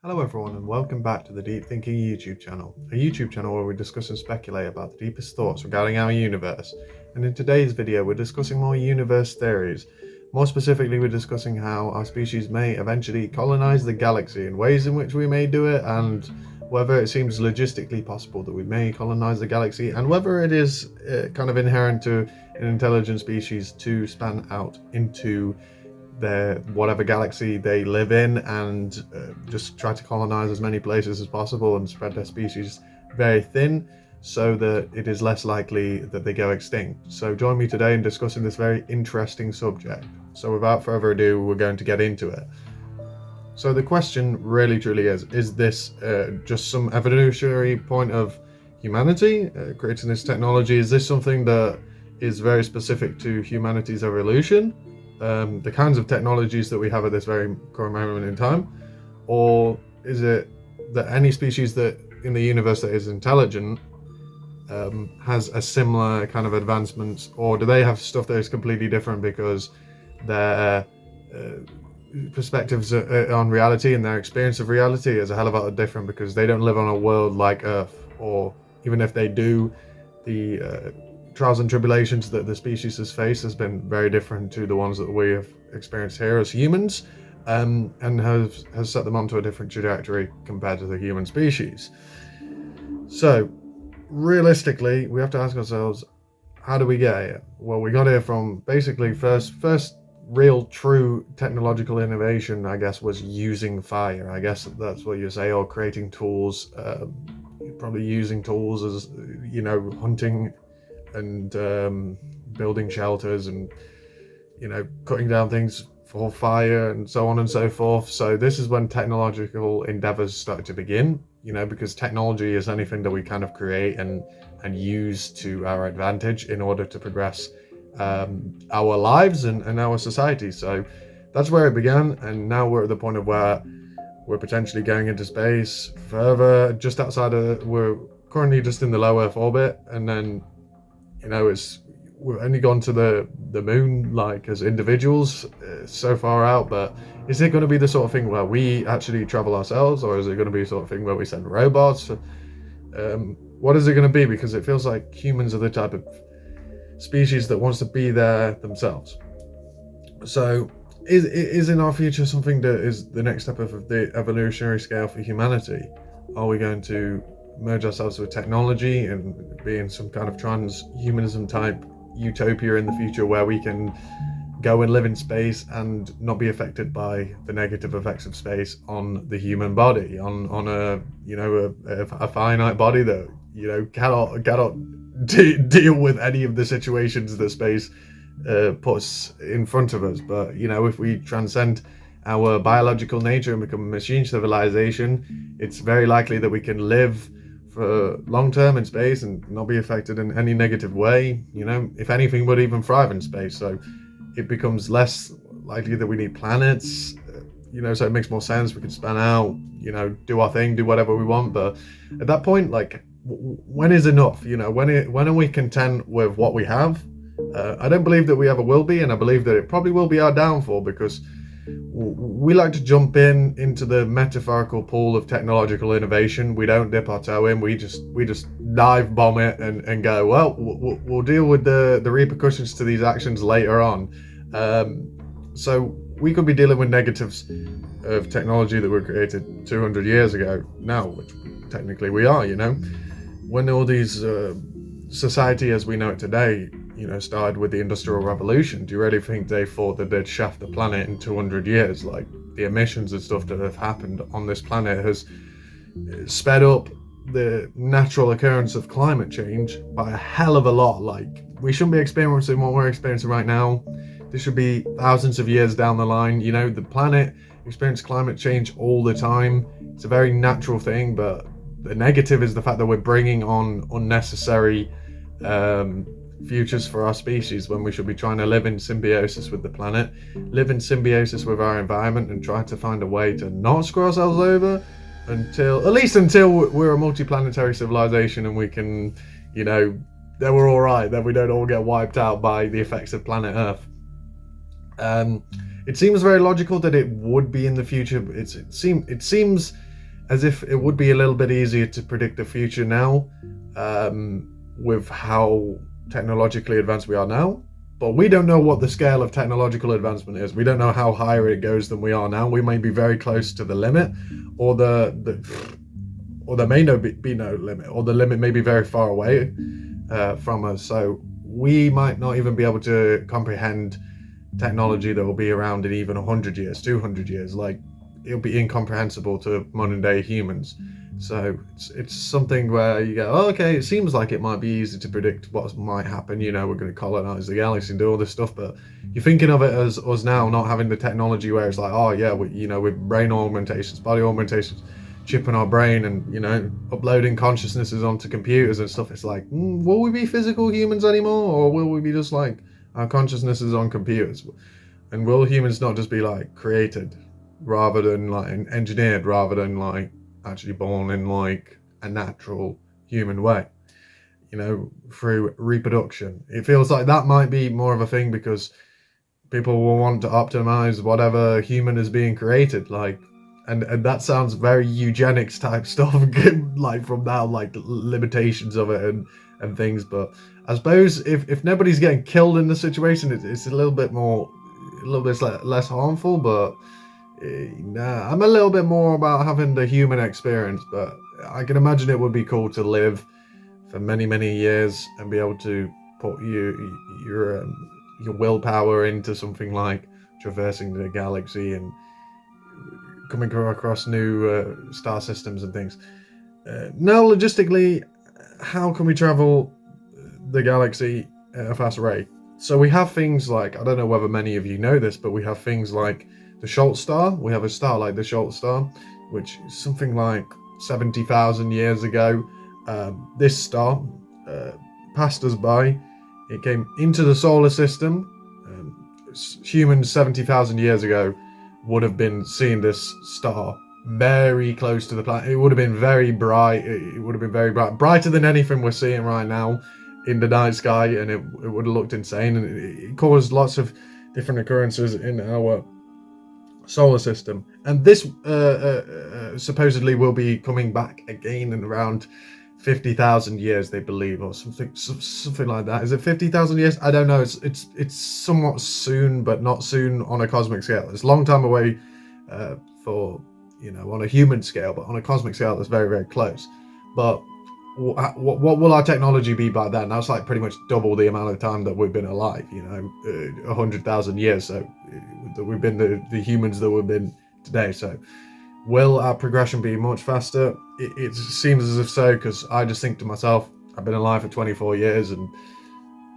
Hello everyone and welcome back to the Deep Thinking YouTube channel, a YouTube channel where we discuss and speculate about the deepest thoughts regarding our universe. And in today's video we're discussing more universe theories. More specifically, we're discussing how our species may eventually colonize the galaxy and ways in which we may do it, and whether it seems logistically possible that we may colonize the galaxy, and whether it is kind of inherent to an intelligent species to span out into their whatever galaxy they live in and just try to colonize as many places as possible and spread their species very thin so that it is less likely that they go extinct. So join me today in discussing this very interesting subject. So without further ado, we're going to get into it. So the question really truly is this just some evolutionary point of humanity creating this technology? Is this something that is very specific to humanity's evolution? The kinds of technologies that we have at this very current moment in time? Or is it that any species that in the universe that is intelligent has a similar kind of advancements, or do they have stuff that is completely different because their perspectives on reality and their experience of reality is a hell of a lot different because they don't live on a world like Earth, or even if they do, the trials and tribulations that the species has faced has been very different to the ones that we have experienced here as humans, and has set them onto a different trajectory compared to the human species. So realistically, we have to ask ourselves, how do we get here? Well, we got here from basically first real true technological innovation, I guess, was using fire. I guess that's what you say, or creating tools, probably using tools as, hunting and building shelters and cutting down things for fire and so on and so forth. So this is when technological endeavors started to begin, because technology is anything that we kind of create and use to our advantage in order to progress our lives and our society. So that's where it began, and now we're at the point of where we're potentially going into space further, just outside of, we're currently just in the low Earth orbit, and then we've only gone to the moon like as individuals so far out. But is it going to be the sort of thing where we actually travel ourselves, or is it going to be the sort of thing where we send robots? What is it going to be? Because it feels like humans are the type of species that wants to be there themselves. So is in our future something that is the next step of the evolutionary scale for humanity? Are we going to merge ourselves with technology and be in some kind of transhumanism type utopia in the future where we can go and live in space and not be affected by the negative effects of space on the human body, on a finite body that cannot deal with any of the situations that space puts in front of us? But if we transcend our biological nature and become a machine civilization, it's very likely that we can live for long term in space and not be affected in any negative way. If anything, would even thrive in space. So it becomes less likely that we need planets. So it makes more sense. We can span out, do our thing, do whatever we want. But at that point, like, when is enough? When are we content with what we have? I don't believe that we ever will be, and I believe that it probably will be our downfall, because we like to jump into the metaphorical pool of technological innovation. We don't dip our toe in. We just dive bomb it and go, well, we'll deal with the repercussions to these actions later on. So we could be dealing with negatives of technology that were created 200 years ago now, which technically we are. When all these society as we know it today started with the Industrial Revolution, do you really think they thought that they'd shaft the planet in 200 years? Like, the emissions and stuff that have happened on this planet has sped up the natural occurrence of climate change by a hell of a lot. Like, we shouldn't be experiencing what we're experiencing right now. This should be thousands of years down the line. The planet experiences climate change all the time. It's a very natural thing, but the negative is the fact that we're bringing on unnecessary futures for our species when we should be trying to live in symbiosis with the planet, live in symbiosis with our environment, and try to find a way to not screw ourselves over until we're a multi-planetary civilization and we can, then we're all right, then we don't all get wiped out by the effects of planet Earth. It seems very logical that it would be in the future, but it seems as if it would be a little bit easier to predict the future now, with how technologically advanced we are now. But we don't know what the scale of technological advancement is. We don't know how higher it goes than we are now. We may be very close to the limit, or or there may be no limit, or the limit may be very far away from us. So we might not even be able to comprehend technology that will be around in even 100 years, 200 years. Like, it'll be incomprehensible to modern day humans. So it's something where you go, oh, okay, it seems like it might be easy to predict what might happen. We're going to colonize the galaxy and do all this stuff, but you're thinking of it as us now not having the technology where it's like, oh yeah, with brain augmentations, body augmentations, chipping our brain and uploading consciousnesses onto computers and stuff. It's like, will we be physical humans anymore, or will we be just like our consciousnesses on computers? And will humans not just be like created rather than like engineered, rather than like actually born in like a natural human way, through reproduction? It feels like that might be more of a thing, because people will want to optimize whatever human is being created, like, and that sounds very eugenics type stuff, like from now, like limitations of it and things. But I suppose if nobody's getting killed in the situation, it's a little bit less harmful. But nah, I'm a little bit more about having the human experience. But I can imagine it would be cool to live for many, many years and be able to put your willpower into something like traversing the galaxy and coming across new star systems and things. Now, logistically, how can we travel the galaxy at a fast rate? So we have things like, I don't know whether many of you know this, but we have things like the Schultz star. We have a star like the Schultz star, which is something like 70,000 years ago. This star passed us by. It came into the solar system. Humans 70,000 years ago would have been seeing this star very close to the planet. It would have been very bright. It would have been very bright, brighter than anything we're seeing right now in the night sky, and it would have looked insane. And it caused lots of different occurrences in our solar system. And this supposedly will be coming back again in around 50,000 years, they believe, or something like that. Is it 50,000 years? I don't know. It's somewhat soon, but not soon on a cosmic scale. It's a long time away for on a human scale, but on a cosmic scale, it's very, very close. But what will our technology be by then? That's like pretty much double the amount of time that we've been alive. 100,000 years. So that we've been the humans that we've been today. So will our progression be much faster? It seems as if so, because I just think to myself, I've been alive for 24 years, and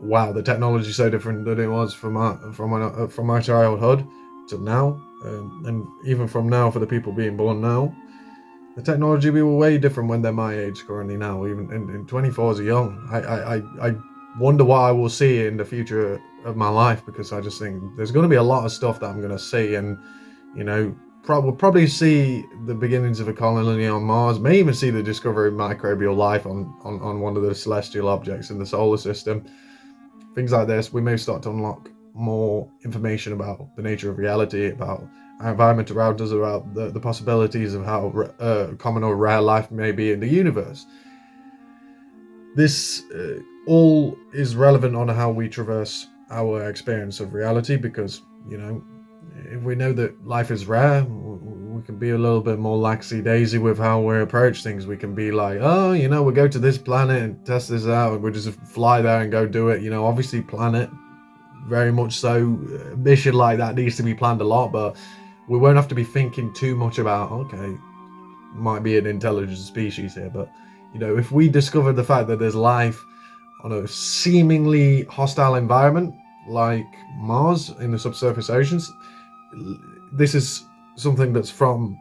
wow, the technology is so different than it was from my childhood to now, and even from now, for the people being born now, the technology will be way different when they're my age currently now. Even in 24s are young. I wonder what I will see in the future of my life, because I just think there's going to be a lot of stuff that I'm going to see, and we'll probably see the beginnings of a colony on Mars, may even see the discovery of microbial life on one of the celestial objects in the solar system. Things like this, we may start to unlock more information about the nature of reality, about our environment around us, about the possibilities of how common or rare life may be in the universe. This all is relevant on how we traverse our experience of reality, because if we know that life is rare, we can be a little bit more laxy-daisy with how we approach things. We can be like, oh, we'll go to this planet and test this out, and we'll just fly there and go do it. Obviously planet, very much so, mission like that needs to be planned a lot, but we won't have to be thinking too much about, okay, might be an intelligent species here. But if we discover the fact that there's life on a seemingly hostile environment like Mars in the subsurface oceans, this is something that's from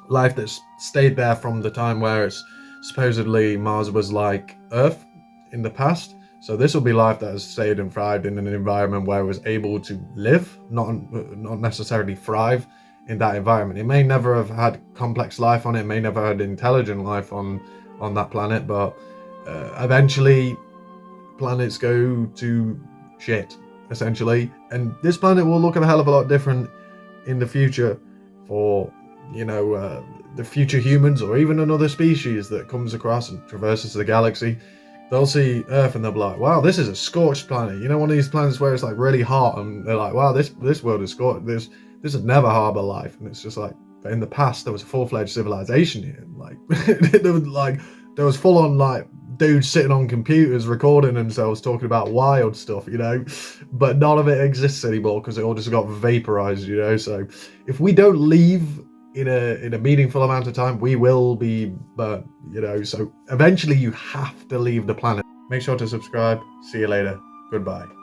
life that's stayed there from the time where it's supposedly Mars was like Earth in the past. So this will be life that has stayed and thrived in an environment where it was able to live, not necessarily thrive in that environment. It may never have had complex life on it, may never have had intelligent life on that planet, but eventually planets go to shit, essentially, and this planet will look a hell of a lot different in the future for the future humans or even another species that comes across and traverses the galaxy, they'll see Earth and they'll be like, wow, this is a scorched planet. You know, one of these planets where it's like really hot, and they're like, wow, this world is scorched. This would never harbor life. And it's just like, but in the past there was a full-fledged civilization here. Like there was full on like dudes sitting on computers recording themselves talking about wild stuff, you know, but none of it exists anymore because it all just got vaporized, you know. So if we don't leave in a meaningful amount of time, we will be burnt, you know. So eventually you have to leave the planet. Make sure to subscribe. See you later. Goodbye.